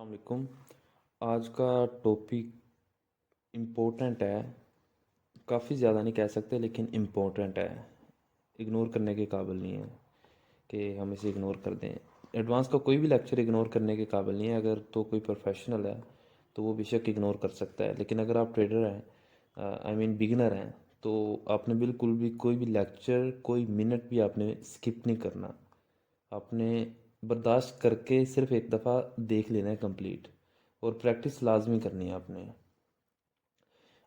अस्सलाम वालेकुम। आज का टॉपिक इम्पोर्टेंट है। काफ़ी ज़्यादा नहीं कह सकते लेकिन इम्पोर्टेंट है। इग्नोर करने के काबिल नहीं है कि हम इसे इग्नोर कर दें। एडवांस का कोई भी लेक्चर इग्नोर करने के काबिल नहीं है। अगर तो कोई प्रोफेशनल है तो वो बेशक इग्नोर कर सकता है, लेकिन अगर आप ट्रेडर हैं, आई मीन बिगिनर हैं, तो आपने बिल्कुल भी कोई भी लेक्चर कोई मिनट भी आपने स्किप नहीं करना। आपने बर्दाश्त करके सिर्फ एक दफ़ा देख लेना है कंप्लीट, और प्रैक्टिस लाजमी करनी है आपने।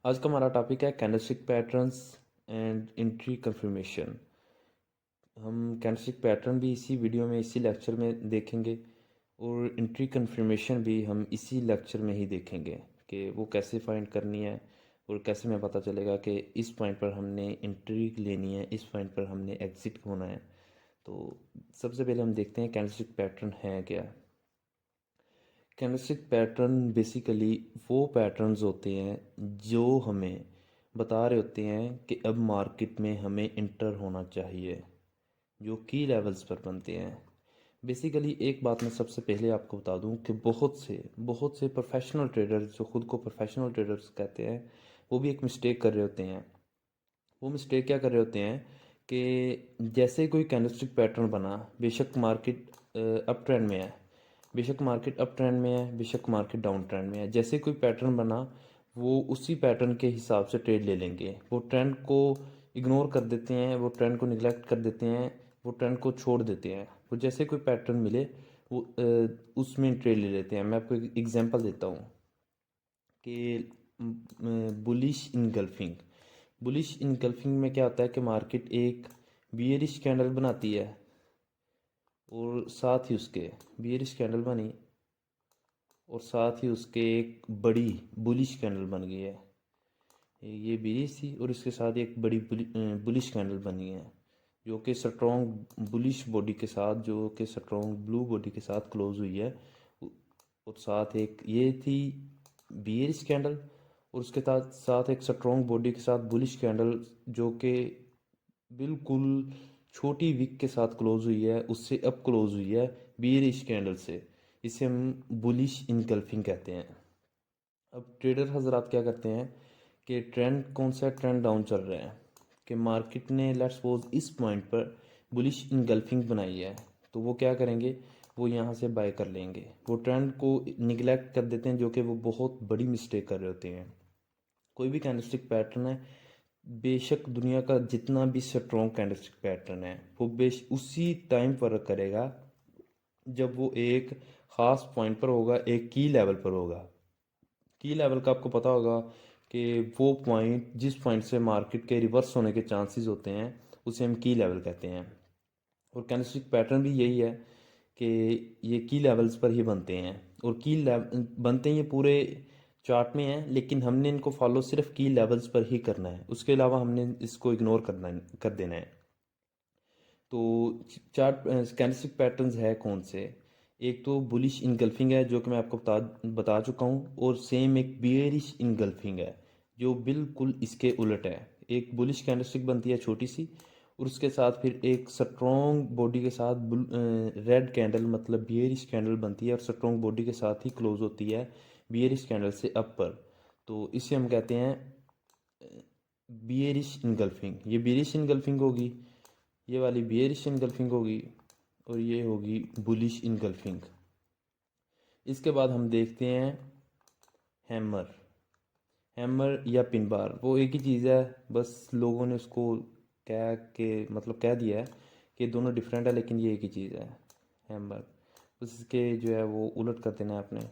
आज का हमारा टॉपिक है candlestick patterns and entry confirmation. हम कैंडलस्टिक पैटर्न भी इसी वीडियो में, इसी लेक्चर में देखेंगे, और एंट्री कंफर्मेशन भी हम इसी लेक्चर में ही देखेंगे कि वो कैसे फाइंड करनी है और कैसे हमें पता चलेगा कि इस पॉइंट पर हमने एंट्री लेनी है, इस पॉइंट पर हमने एग्ज़िट होना है। तो सबसे पहले हम देखते हैं कैंडलस्टिक पैटर्न है क्या। कैंडलस्टिक पैटर्न बेसिकली वो पैटर्न्स होते हैं जो हमें बता रहे होते हैं कि अब मार्केट में हमें इंटर होना चाहिए, जो की लेवल्स पर बनते हैं। बेसिकली एक बात मैं सबसे पहले आपको बता दूं कि बहुत से प्रोफेशनल ट्रेडर्स जो खुद को प्रोफेशनल ट्रेडर्स कहते हैं, वो भी एक मिस्टेक कर रहे होते हैं। वो मिस्टेक क्या कर रहे होते हैं कि जैसे कोई कैंडलस्टिक पैटर्न बना, बेशक मार्केट अप ट्रेंड में है, बेशक मार्केट अप ट्रेंड में है, बेशक मार्केट डाउन ट्रेंड में है, जैसे कोई पैटर्न बना वो उसी पैटर्न के हिसाब से ट्रेड ले लेंगे। वो ट्रेंड को इग्नोर कर देते हैं, वो ट्रेंड को निगलेक्ट कर देते हैं, वो ट्रेंड को छोड़ देते हैं। वो जैसे कोई पैटर्न मिले वो उसमें ट्रेड ले लेते हैं। मैं आपको एक एग्जांपल देता हूँ कि बुलिश इनगल्फिंग। बुलिश इनगल्फिंग में क्या होता है कि मार्केट एक बियरिश कैंडल बनाती है और साथ ही उसके बियरिश कैंडल बनी और साथ ही उसके एक बड़ी बुलिश कैंडल बन गई है। ये बियरिश थी और इसके साथ एक बड़ी बुलिश कैंडल बनी है, जो कि स्ट्रॉन्ग बुलिश बॉडी के साथ, जो कि स्ट्रॉन्ग ब्लू बॉडी के साथ क्लोज हुई है। और साथ एक ये थी बियरिश कैंडल, और उसके साथ साथ एक स्ट्रॉन्ग बॉडी के साथ बुलिश कैंडल, जो कि बिल्कुल छोटी विक के साथ क्लोज हुई है, उससे अब क्लोज हुई है बियरिश कैंडल से। इसे हम बुलिश इनकल्फिंग कहते हैं। अब ट्रेडर हजरात क्या करते हैं कि ट्रेंड कौन सा ट्रेंड डाउन चल रहा है, कि मार्केट ने लेट्स सपोज इस पॉइंट पर बुलिश इनगल्फिंग बनाई है, तो वो क्या करेंगे, वो यहाँ से बाय कर लेंगे। वो ट्रेंड को निगलेक्ट कर देते हैं, जो कि वो बहुत बड़ी मिस्टेक कर रहे होते हैं। कोई भी कैंडलस्टिक पैटर्न है, बेशक दुनिया का जितना भी स्ट्रॉन्ग कैंडलस्टिक पैटर्न है, वो बेश उसी टाइम पर करेगा जब वो एक ख़ास पॉइंट पर होगा, एक की लेवल पर होगा। की लेवल का आपको पता होगा कि वो पॉइंट जिस पॉइंट से मार्केट के रिवर्स होने के चांसेस होते हैं, उसे हम की लेवल कहते हैं। और कैंडलस्टिक पैटर्न भी यही है कि ये की लेवल्स पर ही बनते हैं, और की लेवल बनते हैं ये पूरे चार्ट में है, लेकिन हमने इनको फॉलो सिर्फ की लेवल्स पर ही करना है, उसके अलावा हमने इसको इग्नोर कर देना है। तो चार्ट कैंडलस्टिक पैटर्न्स है कौन से, एक तो बुलिश इनगल्फिंग है जो कि मैं आपको बता चुका हूँ, और सेम एक बियरिश इनगल्फिंग है जो बिल्कुल इसके उलट है। एक बुलिश कैंडलस्टिक बनती है छोटी सी, और उसके साथ फिर एक स्ट्रॉन्ग बॉडी के साथ रेड कैंडल मतलब बियरिश कैंडल बनती है, और स्ट्रॉन्ग बॉडी के साथ ही क्लोज होती है बियरिश कैंडल से अप पर। तो इसे हम कहते हैं बियरिश इनगल्फिंग। ये बियरिश इनगल्फिंग होगी, ये वाली बियरिश इनगल्फिंग होगी, और ये होगी बुलिश इनगल्फिंग। इसके बाद हम देखते हैं हैमर। हैमर या पिन बार वो एक ही चीज़ है, बस लोगों ने उसको कह के मतलब कह दिया है कि दोनों डिफरेंट है, लेकिन ये एक ही चीज़ है हैमर। बस इसके जो है वो उलट कर देना है आपने।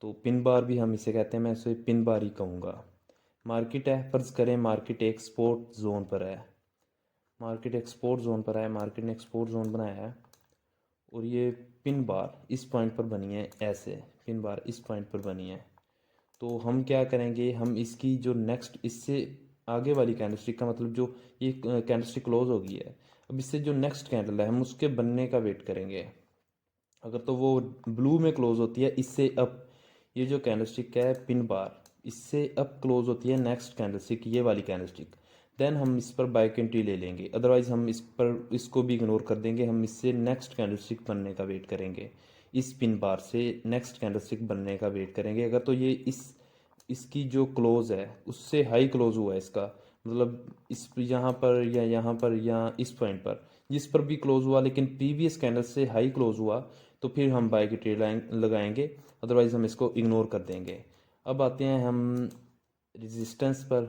तो पिन बार भी हम इसे कहते हैं, मैं इसे पिन बार ही कहूँगा। मार्केट है, फ़र्ज़ करें मार्केट एक एक्सपोर्ट जोन पर है, मार्केट एक्सपोर्ट जोन पर है, मार्केट ने एक्सपोर्ट जोन बनाया है, और ये पिन बार इस पॉइंट पर बनी है, ऐसे पिन बार इस पॉइंट पर बनी है। तो हम क्या करेंगे, हम इसकी जो नेक्स्ट इससे आगे वाली कैंडलस्टिक का मतलब जो ये कैंडलस्टिक क्लोज हो गई है, अब इससे जो नेक्स्ट कैंडल है हम उसके बनने का वेट करेंगे। अगर तो वो ब्लू में क्लोज होती है इससे अप, ये जो कैंडलस्टिक है पिन बार इससे अप क्लोज होती है नेक्स्ट कैंडलस्टिक, ये वाली कैंडलस्टिक, देन हम इस पर बाय एंट्री ले लेंगे। अदरवाइज हम इस पर इसको भी इग्नोर कर देंगे, हम इससे नेक्स्ट कैंडलस्टिक बनने का वेट करेंगे। इस पिन बार से नेक्स्ट कैंडलस्टिक बनने का वेट करेंगे। अगर तो ये इसकी जो क्लोज है उससे हाई क्लोज हुआ है इसका, मतलब इस यहाँ पर या इस पॉइंट पर जिस पर भी क्लोज हुआ लेकिन प्रीवियस कैंडल से हाई क्लोज हुआ, तो फिर हम बाय की ट्रेड लगाएंगे, अदरवाइज हम इसको इग्नोर कर देंगे। अब आते हैं हम रेजिस्टेंस पर,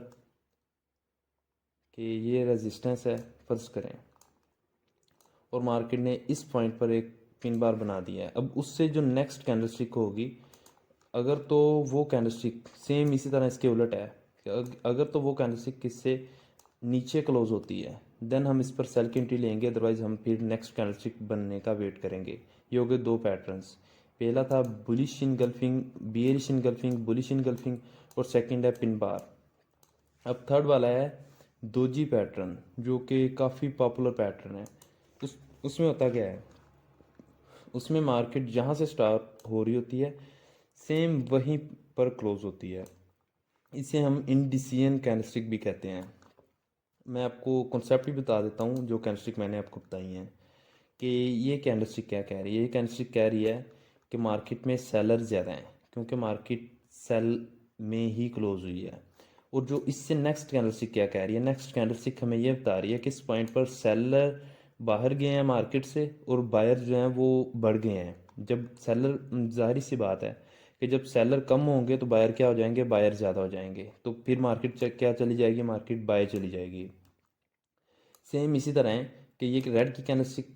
कि ये रेजिस्टेंस है फर्ज करें, और मार्केट ने इस पॉइंट पर एक पिन बार बना दिया है। अब उससे जो नेक्स्ट कैंडलस्टिक होगी, अगर तो वो कैंडलस्टिक सेम इसी तरह इसके उलट है, अगर तो वो कैंडलस्टिक किससे नीचे क्लोज होती है, देन हम इस पर सेल की एंट्री लेंगे, अदरवाइज हम फिर नेक्स्ट कैंडलस्टिक बनने का वेट करेंगे। ये हो गए दो पैटर्न्स। पहला था bullish engulfing, bearish engulfing, bullish engulfing, और सेकंड है पिन बार। अब थर्ड वाला है दोजी पैटर्न, जो कि काफ़ी पॉपुलर पैटर्न है। उसमें होता क्या है, उसमें मार्केट जहाँ से स्टार्ट हो रही होती है सेम वहीं पर क्लोज होती है। इसे हम इंडिसियन कैंडलस्टिक भी कहते हैं। मैं आपको कॉन्सेप्ट भी बता देता हूँ जो कैंडलस्टिक मैंने आपको बताई हैं, कि ये कैंडलस्टिक क्या कह रही है। ये कैंडलस्टिक कह रही है कि मार्केट में सेलर ज़्यादा हैं, क्योंकि मार्केट सेल में ही क्लोज हुई है। और जो इससे नेक्स्ट कैंडलस्टिक क्या कह रही है, नेक्स्ट कैंडलस्टिक हमें ये बता रही है कि इस पॉइंट पर सेलर बाहर गए हैं मार्केट से और बायर जो हैं वो बढ़ गए हैं। जब सेलर, जाहिर सी बात है कि जब सेलर कम होंगे तो बायर क्या हो जाएंगे, बायर ज़्यादा हो जाएंगे, तो फिर मार्केट क्या चली जाएगी, मार्केट बाय चली जाएगी। सेम इसी तरह है कि ये रेड की कैंडलस्टिक,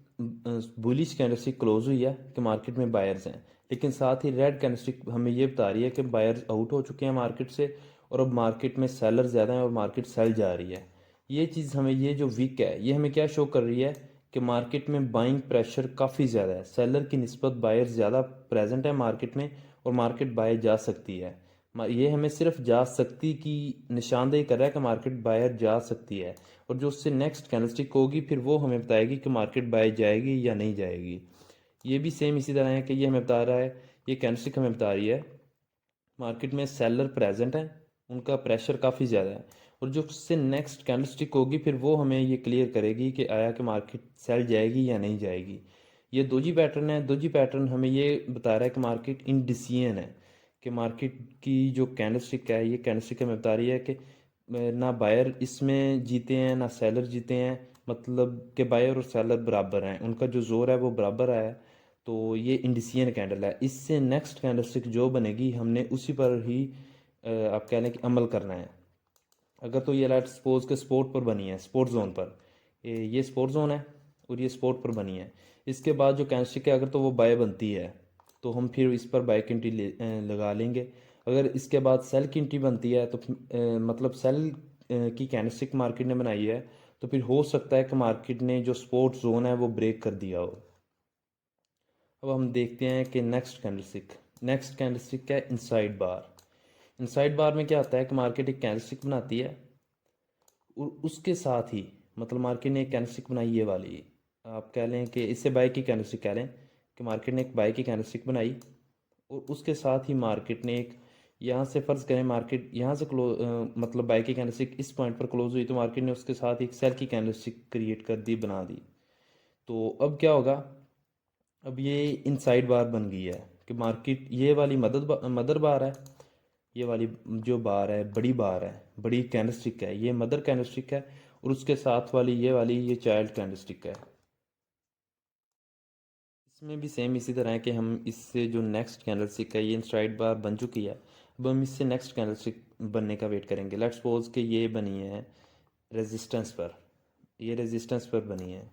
बुलिश कैंडलस्टिक क्लोज हुई है कि मार्केट में बायर्स हैं, लेकिन साथ ही रेड कैंडलस्टिक हमें ये बता रही है कि बायर्स आउट हो चुके हैं मार्केट से और अब मार्केट में सेलर ज़्यादा हैं और मार्केट सेल जा रही है। ये चीज़ हमें, ये जो वीक है, ये हमें क्या शो कर रही है कि मार्केट में बाइंग प्रेशर काफ़ी ज़्यादा है, सेलर की निस्बत बायर ज़्यादा प्रेजेंट है मार्केट में, और मार्केट बाय जा सकती है। ये हमें सिर्फ जा सकती की निशानदेही कर रहा है कि मार्केट बायर जा सकती है, और जो उससे नेक्स्ट कैंडलस्टिक होगी फिर वो हमें बताएगी कि मार्केट बाय जाएगी या नहीं जाएगी। ये भी सेम इसी तरह है कि ये हमें बता रहा है, ये कैंडलस्टिक हमें बता रही है मार्केट में सेलर प्रेजेंट है, उनका प्रेशर काफ़ी ज़्यादा है, और जो उससे नेक्स्ट कैंडलस्टिक होगी फिर वो हमें ये क्लियर करेगी कि आया कि मार्केट सेल जाएगी या नहीं जाएगी। ये दोजी पैटर्न है। दोजी पैटर्न हमें ये बता रहा है कि मार्केट इंडिसियन है, कि मार्केट की जो कैंडलस्टिक है, ये कैंडलस्टिक हमें बता रही है कि ना बायर इसमें जीते हैं ना सेलर जीते हैं, मतलब कि बायर और सेलर बराबर हैं, उनका जो जोर है वो बराबर है। तो ये इंडिसियन कैंडल है। इससे नेक्स्ट कैंडलस्टिक जो बनेगी हमने उसी पर ही आप कह लें कि अमल करना है। अगर तो ये लाइट सपोज के स्पोर्ट पर बनी है, स्पोर्ट जोन पर, ये स्पोर्ट जोन है और ये स्पोर्ट पर बनी है, इसके बाद जो कैंडलस्टिक है अगर तो वो बाय बनती है तो हम फिर इस पर बाय की एंट्री लगा लेंगे। अगर इसके बाद सेल की एंट्री बनती है तो मतलब सेल की कैंडलस्टिक मार्केट ने बनाई है, तो फिर हो सकता है कि मार्केट ने जो स्पोर्ट जोन है वो ब्रेक कर दिया हो। अब हम देखते हैं कि नेक्स्ट कैंडलस्टिक क्या है, इनसाइड बार। इनसाइड बार में क्या होता है कि मार्केट एक कैंडलस्टिक बनाती है और उसके साथ ही, मतलब मार्केट ने एक कैंडलस्टिक बनाई ये वाली, आप कह लें कि इससे बाय की कैंडलस्टिक कह लें, कि मार्केट ने एक बाय की कैंडलस्टिक बनाई और उसके साथ ही मार्केट ने एक, यहाँ से फ़र्ज़ करें मार्केट यहाँ से मतलब बाय की कैंडलस्टिक इस पॉइंट पर क्लोज हुई, तो मार्केट ने उसके साथ एक सेल की कैंडलस्टिक क्रिएट कर दी, बना दी। तो अब क्या होगा, अब ये इनसाइड बार बन गई है कि मार्केट, ये वाली मदर बार है, ये वाली जो बार है बड़ी बार है, बड़ी कैंडलस्टिक है, ये मदर कैंडलस्टिक है, और उसके साथ वाली ये चाइल्ड कैंडलस्टिक है। इसमें भी सेम इसी तरह है कि हम इससे जो नेक्स्ट कैंडलस्टिक है, ये इनसाइड बार बन चुकी है, अब हम इससे नेक्स्ट कैंडलस्टिक बनने का वेट करेंगे। लेट्स सपोज कि ये बनी है रेजिस्टेंस पर, ये रेजिस्टेंस पर बनी है।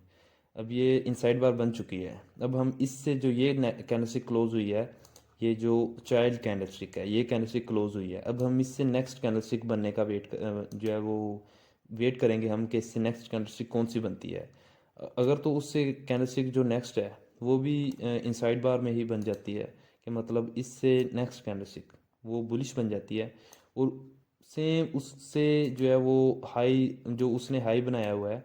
अब ये इनसाइड बार बन चुकी है। अब हम इससे जो ये कैंडलस्टिक क्लोज हुई है, ये जो चाइल्ड कैंडलस्टिक है, ये कैंडलस्टिक क्लोज हुई है, अब हम इससे नेक्स्ट कैंडलस्टिक बनने का जो है वो वेट करेंगे हम, कि इससे नेक्स्ट कैंडलस्टिक कौन सी बनती है। अगर तो उससे कैंडलस्टिक जो नेक्स्ट है वो भी इनसाइड बार में ही बन जाती है, कि मतलब इससे नेक्स्ट कैंडलस्टिक वो बुलिश बन जाती है, और सेम उससे जो है वो हाई, जो उसने हाई बनाया हुआ है,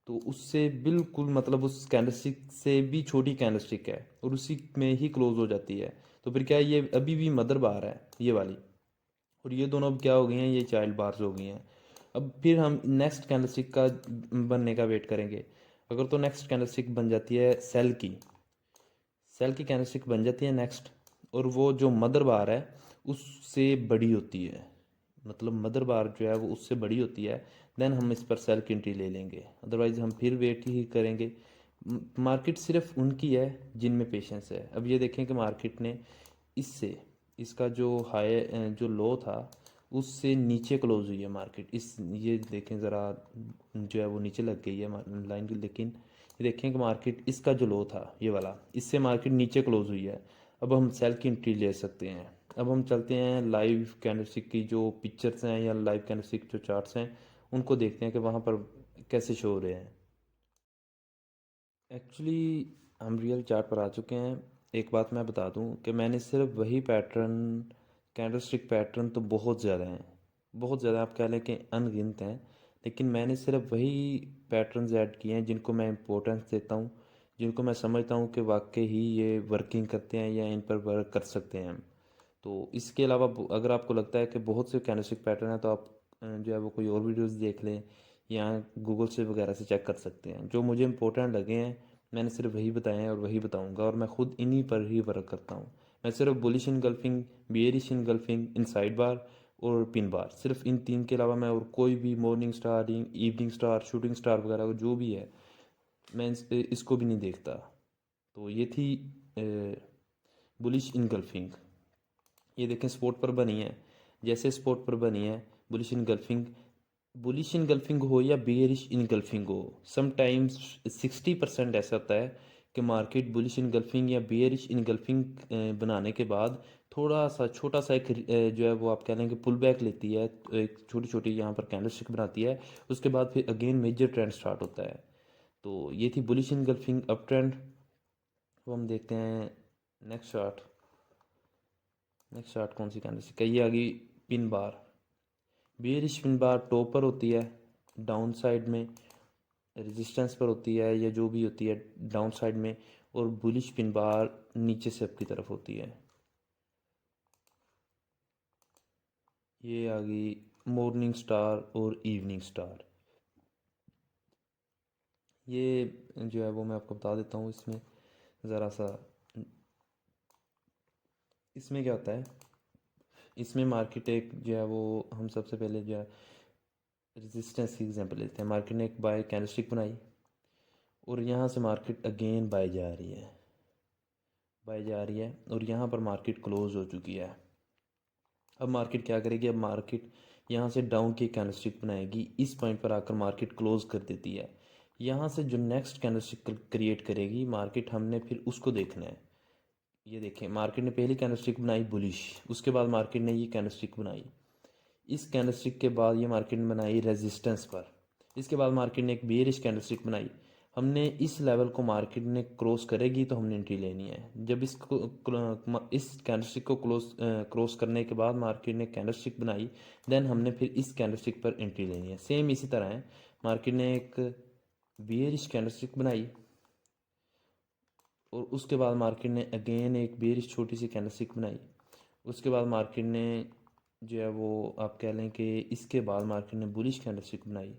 तो उससे बिल्कुल मतलब उस कैंडलस्टिक से भी छोटी कैंडलस्टिक है और उसी में ही क्लोज हो जाती है, तो फिर क्या है, ये अभी भी मदर बार है ये वाली, और ये दोनों अब क्या हो गई हैं, ये चाइल्ड बार्स हो गई हैं। अब फिर हम नेक्स्ट कैंडलस्टिक का बनने का वेट करेंगे। अगर तो नेक्स्ट कैंडलस्टिक बन जाती है सेल की, सेल की कैंडलस्टिक बन जाती है नेक्स्ट, और वो जो मदर बार है उससे बड़ी होती है, मतलब मदर बार जो है वो उससे बड़ी होती है, देन हम इस पर सेल की एंट्री ले लेंगे, अदरवाइज़ हम फिर वेट ही करेंगे। मार्केट सिर्फ उनकी है जिनमें पेशेंस है। अब ये देखें कि मार्केट ने इससे, इसका जो हाई जो लो था उससे नीचे क्लोज हुई है मार्केट, इस ये देखें ज़रा, जो है वो नीचे लग गई है लाइन की, लेकिन ये देखें कि मार्केट इसका जो लो था ये वाला, इससे मार्केट नीचे क्लोज हुई है। अब हम सेल की एंट्री ले सकते हैं। अब हम चलते हैं लाइव कैंडलस्टिक की जो पिक्चर्स हैं या लाइव कैंडलस्टिक जो चार्ट्स हैं उनको देखते हैं कि वहाँ पर कैसे शो हो रहे हैं। एक्चुअली हम रियल चार्ट पर आ चुके हैं। एक बात मैं बता दूं कि मैंने सिर्फ वही पैटर्न, कैंडलस्टिक पैटर्न तो बहुत ज़्यादा हैं, बहुत ज़्यादा, आप कह लें कि अनगिनत हैं, लेकिन मैंने सिर्फ वही पैटर्न्स ऐड किए हैं जिनको मैं इम्पोर्टेंस देता हूँ, जिनको मैं समझता हूँ कि वाकई ही ये वर्किंग करते हैं या इन पर वर्क कर सकते हैं हम। तो इसके अलावा अगर आपको लगता है कि बहुत से कैंडलस्टिक पैटर्न हैं तो आप जो है वो कोई और वीडियोस देख लें या गूगल से वगैरह से चेक कर सकते हैं। जो मुझे इंपॉर्टेंट लगे हैं मैंने सिर्फ वही बताए हैं और वही बताऊंगा, और मैं खुद इन्हीं पर ही वर्क करता हूँ। मैं सिर्फ bullish engulfing, bearish engulfing, inside bar और पिन बार, सिर्फ इन तीन के अलावा मैं और कोई भी morning star, evening star, shooting star वगैरह जो भी है मैं इसको भी नहीं देखता। तो ये थी बुलिश इनगल्फिंग। ये देखें स्पोर्ट पर बनी है, जैसे स्पोर्ट पर बनी है बुलिश इनगल्फिंग। बुलिश इनगल्फिंग हो या बेयरिश इनगल्फिंग हो, समटाइम्स 60% ऐसा होता है कि मार्केट बुलिश इनगल्फिंग या बेयरिश इनगल्फिंग बनाने के बाद थोड़ा सा छोटा सा एक जो है वो आप कह लें कि पुल बैक लेती है, तो एक छोटी छोटी यहाँ पर कैंडलस्टिक बनाती है, उसके बाद फिर अगेन मेजर ट्रेंड स्टार्ट होता है। तो ये थी बुलिश इनगल्फिंग अप ट्रेंड। तो हम देखते हैं नेक्स्ट चार्ट। नेक्स्ट चार्ट कौन सी कैंडलस्टिक है, ये आ गई pin bar. Bearish pin bar top पर होती है, डाउन साइड में रेजिस्टेंस पर होती है या जो भी होती है डाउन साइड में, और बुलिश पिन बार नीचे से अप की तरफ होती है। ये आ गई मॉर्निंग स्टार और इवनिंग स्टार। ये जो है वो मैं आपको बता देता हूँ इसमें ज़रा सा, इसमें क्या होता है, इसमें मार्केट एक जो है वो, हम सबसे पहले जो है रेजिस्टेंस की एग्जांपल लेते हैं। मार्केट ने एक बाय कैंडलस्टिक बनाई और यहाँ से मार्केट अगेन बाय जा रही है, बाय जा रही है, और यहाँ पर मार्केट क्लोज हो चुकी है। अब मार्केट क्या करेगी, अब मार्केट यहाँ से डाउन की कैंडलस्टिक बनाएगी, इस पॉइंट पर आकर मार्केट क्लोज कर देती है। यहाँ से जो नेक्स्ट कैंडलस्टिक क्रिएट करेगी मार्केट, हमने फिर उसको देखना है। ये देखें मार्केट ने पहली कैंडलस्टिक बनाई बुलिश, उसके बाद मार्केट ने ये कैंडलस्टिक बनाई, इस कैंडलस्टिक के बाद ये मार्केट ने बनाई रेजिस्टेंस पर, इसके बाद मार्केट ने एक बेयरिश कैंडलस्टिक बनाई। हमने इस लेवल को मार्केट ने क्रॉस करेगी तो हमने एंट्री लेनी है। जब इसको इस कैंडलस्टिक को क्रॉस करने के बाद मार्केट ने कैंडलस्टिक बनाई, देन हमने फिर इस कैंडलस्टिक पर एंट्री लेनी है। सेम इसी तरह है, मार्केट ने एक बेयरिश कैंडलस्टिक बनाई और उसके बाद मार्केट ने अगेन एक बेयरिश छोटी सी कैंडलस्टिक बनाई, उसके बाद मार्केट ने जो है वो आप कह लें कि इसके बाद मार्केट ने बुलिश कैंडलस्टिक बनाई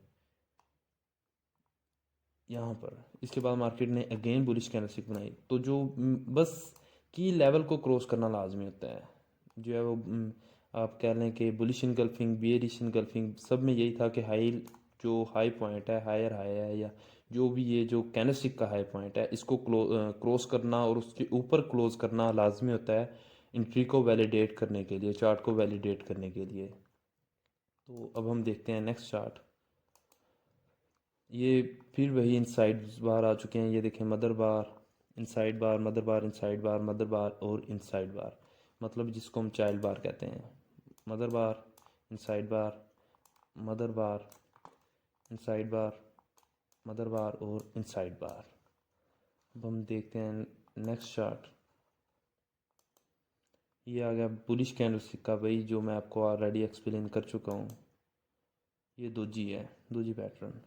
यहाँ पर, इसके बाद मार्केट ने अगेन बुलिश कैंडलस्टिक बनाई। तो जो बस की लेवल को क्रॉस करना लाजमी होता है, जो है वो आप कह लें कि बुलिश इनगल्फिंग, बियरिश इनगल्फिंग सब में यही था कि हाई, जो हाई पॉइंट है, हायर हाई है, या जो भी ये जो कैंडलस्टिक का हाई पॉइंट है इसको क्रॉस करना और उसके ऊपर क्लोज करना लाजमी होता है एंट्री को वैलिडेट करने के लिए, चार्ट को वैलिडेट करने के लिए। तो अब हम देखते हैं नेक्स्ट चार्ट। ये फिर वही इनसाइड बार आ चुके हैं, ये देखें मदर बार, इनसाइड बार, मदर बार, इनसाइड बार, मदर बार और इनसाइड बार, मतलब जिसको हम चाइल्ड बार कहते हैं। मदर बार, इनसाइड बार, मदर बार, इनसाइड बार, मदर बार और इनसाइड बार। अब हम देखते हैं नेक्स्ट चार्ट। ये आ गया बुलिश कैंडलस्टिक का, वही जो मैं आपको ऑलरेडी एक्सप्लेन कर चुका हूँ। ये दोजी है, दोजी पैटर्न।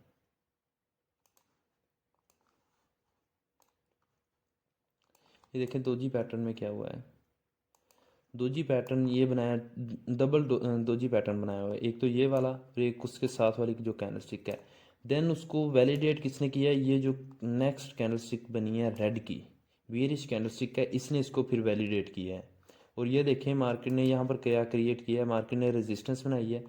ये देखें दोजी पैटर्न में क्या हुआ है। दोजी पैटर्न ये बनाया, डबल दोजी पैटर्न बनाया हुआ है, एक तो ये वाला और एक उसके साथ वाली जो कैंडलस्टिक है। देन उसको वैलिडेट किसने किया, ये जो नेक्स्ट कैंडलस्टिक बनी है रेड की, बियरिश कैंडलस्टिक है, इसने इसको फिर वैलिडेट किया है। और ये देखें मार्केट ने यहाँ पर क्या क्रिएट किया है, मार्केट ने रेजिस्टेंस बनाई है।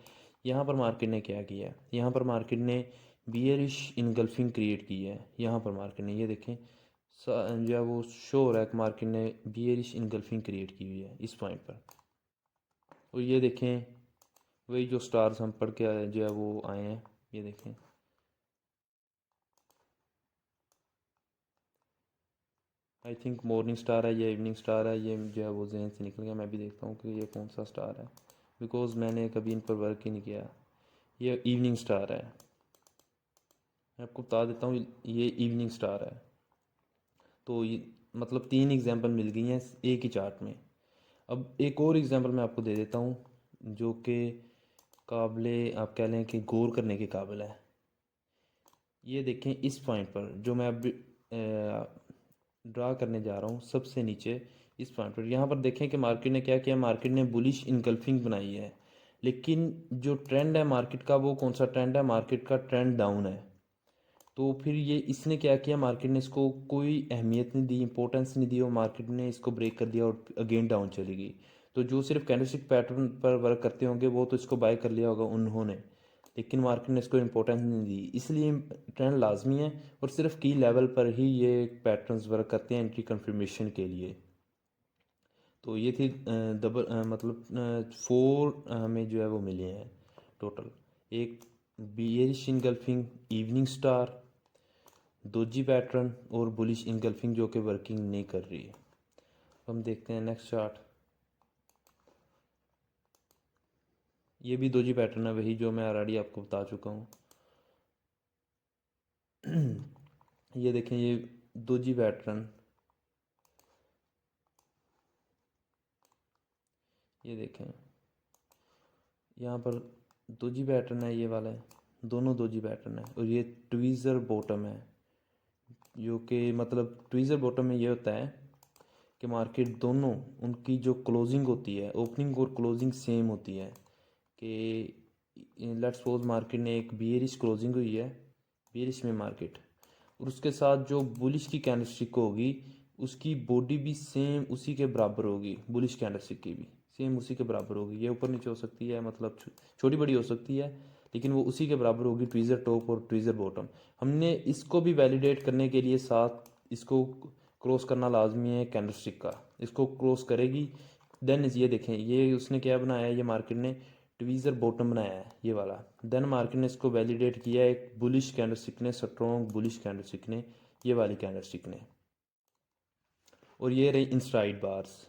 यहाँ पर मार्केट ने क्या किया है, यहाँ पर मार्केट ने बियरिश इनगल्फिंग क्रिएट की है। यहाँ पर मार्केट ने ये देखें जो है वो शो हो रहा है कि मार्केट ने बियरिश इनगल्फिंग क्रिएट की हुई है इस पॉइंट पर। और ये देखें वही जो स्टार्स हम पढ़ के आए जो है वो आए हैं, ये देखें आई थिंक मॉर्निंग स्टार है या इवनिंग स्टार है, ये जो है वो जहन से निकल गया। मैं भी देखता हूँ कि ये कौन सा स्टार है, बिकॉज मैंने कभी इन पर वर्क ही नहीं किया। ये इवनिंग स्टार है, मैं आपको बता देता हूँ ये इवनिंग स्टार है। तो ये मतलब 3 एग्जांपल मिल गई हैं एक ही चार्ट में। अब एक और एग्जांपल मैं आपको दे देता हूँ जो कि काबिले आप कह लें कि गौर करने के काबिल है। ये देखें इस पॉइंट पर जो मैं अब ड्रा करने जा रहा हूँ सबसे नीचे इस पॉइंट पर, यहाँ पर देखें कि मार्केट ने क्या किया, मार्केट ने बुलिश इनगल्फिंग बनाई है। लेकिन जो ट्रेंड है मार्केट का वो कौन सा ट्रेंड है, मार्केट का ट्रेंड डाउन है। तो फिर ये इसने क्या किया, मार्केट ने इसको कोई अहमियत नहीं दी, इंपॉर्टेंस नहीं दी और मार्केट ने इसको ब्रेक कर दिया और अगेन डाउन चली गई। तो जो सिर्फ कैंडलस्टिक पैटर्न पर वर्क करते होंगे वो तो इसको बाय कर लिया होगा उन्होंने, लेकिन मार्केट ने इसको इंपॉर्टेंस नहीं दी। इसलिए ट्रेंड लाजमी है और सिर्फ की लेवल पर ही ये पैटर्न्स वर्क करते हैं एंट्री कंफर्मेशन के लिए। तो ये थी डबल मतलब 4 हमें जो है वो मिले हैं टोटल। एक bearish engulfing, evening star, doji pattern और बुलिश इनगल्फिंग जो कि वर्किंग नहीं कर रही है। हम देखते हैं नेक्स्ट चार्ट। ये भी दोजी पैटर्न है, वही जो मैं ऑलरेडी आपको बता चुका हूँ। ये देखें ये दोजी पैटर्न, ये देखें यहाँ पर दोजी पैटर्न है, ये वाला है, दोनों दोजी पैटर्न है। और ये ट्वीज़र बॉटम है, जो कि मतलब ट्वीज़र बॉटम में ये होता है कि मार्केट दोनों उनकी जो क्लोजिंग होती है, ओपनिंग और क्लोजिंग सेम होती है। कि लेट्स सपोज मार्केट ने एक बियरिश क्लोजिंग हुई है, बियरिश में मार्केट, और उसके साथ जो बुलिश की कैंडलस्टिक होगी उसकी बॉडी भी सेम उसी के बराबर होगी, बुलिश कैंडलस्टिक की भी सेम उसी के बराबर होगी। ये ऊपर नीचे हो सकती है, मतलब छोटी बड़ी हो सकती है, लेकिन वो उसी के बराबर होगी, ट्वीज़र टॉप और ट्वीज़र बॉटम। हमने इसको भी वैलिडेट करने के लिए साथ इसको क्रॉस करना लाजमी है कैंडलस्टिक का, इसको क्रॉस करेगी देन ये देखें ये उसने क्या बनाया है, ये मार्केट ने ट्वीज़र बॉटम बनाया है ये वाला। देन मार्केट ने इसको वैलिडेट किया एक बुलिश कैंडलस्टिक ने, स्ट्रॉन्ग बुलिश कैंडलस्टिक ने, ये वाली कैंडलस्टिक ने। और ये रही इनसाइड बार्स,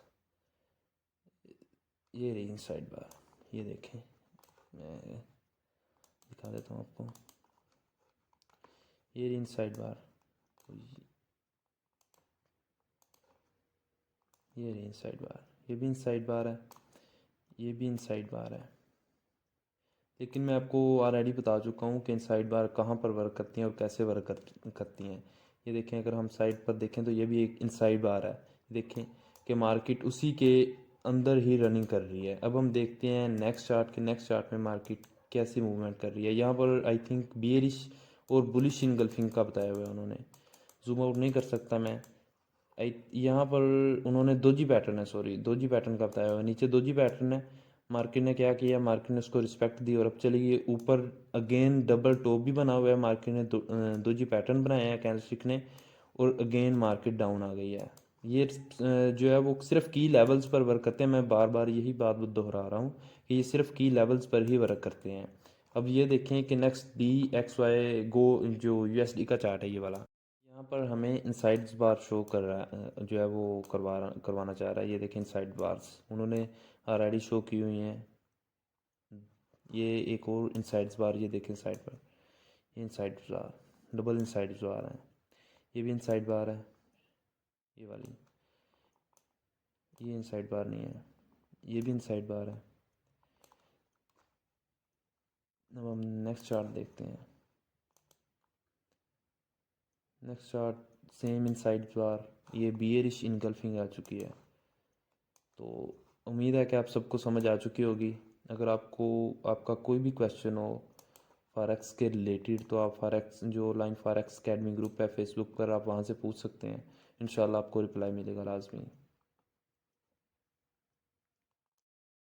ये रही इनसाइड बार, ये देखें मैं दिखा देता हूँ आपको, ये रही इनसाइड बार, ये रही इनसाइड बार, ये भी इनसाइड बार है, ये भी इनसाइड बार है। लेकिन मैं आपको ऑलरेडी बता चुका हूँ कि इनसाइड बार कहाँ पर वर्क करती हैं और कैसे वर्क करती हैं। ये देखें अगर हम साइड पर देखें तो ये भी एक इनसाइड बार है। देखें कि मार्केट उसी के अंदर ही रनिंग कर रही है। अब हम देखते हैं नेक्स्ट चार्ट के, नेक्स्ट चार्ट में मार्केट कैसी मूवमेंट कर रही है। यहाँ पर आई थिंक बियरिश और बुलिश इनगल्फिंग का बताया हुआ है उन्होंने, जूम आउट नहीं कर सकता मैं। यहाँ पर उन्होंने दोजी पैटर्न है, सॉरी दोजी पैटर्न का बताया हुआ है, नीचे दोजी पैटर्न है। मार्केट ने क्या किया, मार्केट ने उसको रिस्पेक्ट दी और अब चली गई ऊपर। अगेन डबल टॉप भी बना हुआ है, मार्केट ने दोजी पैटर्न बनाया है कैंडलस्टिक ने, और अगेन मार्केट डाउन आ गई है। ये जो है वो सिर्फ की लेवल्स पर वर्क करते हैं। मैं बार बार यही बात दोहरा रहा हूँ कि ये सिर्फ की लेवल्स पर ही वर्क करते हैं। अब ये देखें कि नेक्स्ट DXY गो जो USD का चार्ट है ये वाला, यहाँ पर हमें इनसाइड्स बार शो कर रहा है, जो है वो करवाना चाह रहा है। ये देखें इनसाइड बार्स उन्होंने ऑलरेडी शो की हुई हैं। ये एक और इनसाइड्स बार, ये देखें साइड पर, ये इनसाइड बार, डबल इनसाइड बार है, ये भी इनसाइड बार है, ये वाली, ये इनसाइड बार नहीं है, ये भी इनसाइड बार है। अब हम नेक्स्ट चार्ट देखते हैं। नेक्स्ट चार्ट सेम इनसाइड बार, ये बियरिश इनगल्फिंग आ चुकी है। तो उम्मीद है कि आप सबको समझ आ चुकी होगी। अगर आपको आपका कोई भी क्वेश्चन हो फॉरेक्स के रिलेटेड तो आप फॉरेक्स जो लाइन फॉरेक्स अकेडमी ग्रुप है फेसबुक पर, आप वहाँ से पूछ सकते हैं। इंशाल्लाह आपको रिप्लाई मिलेगा लाजमी।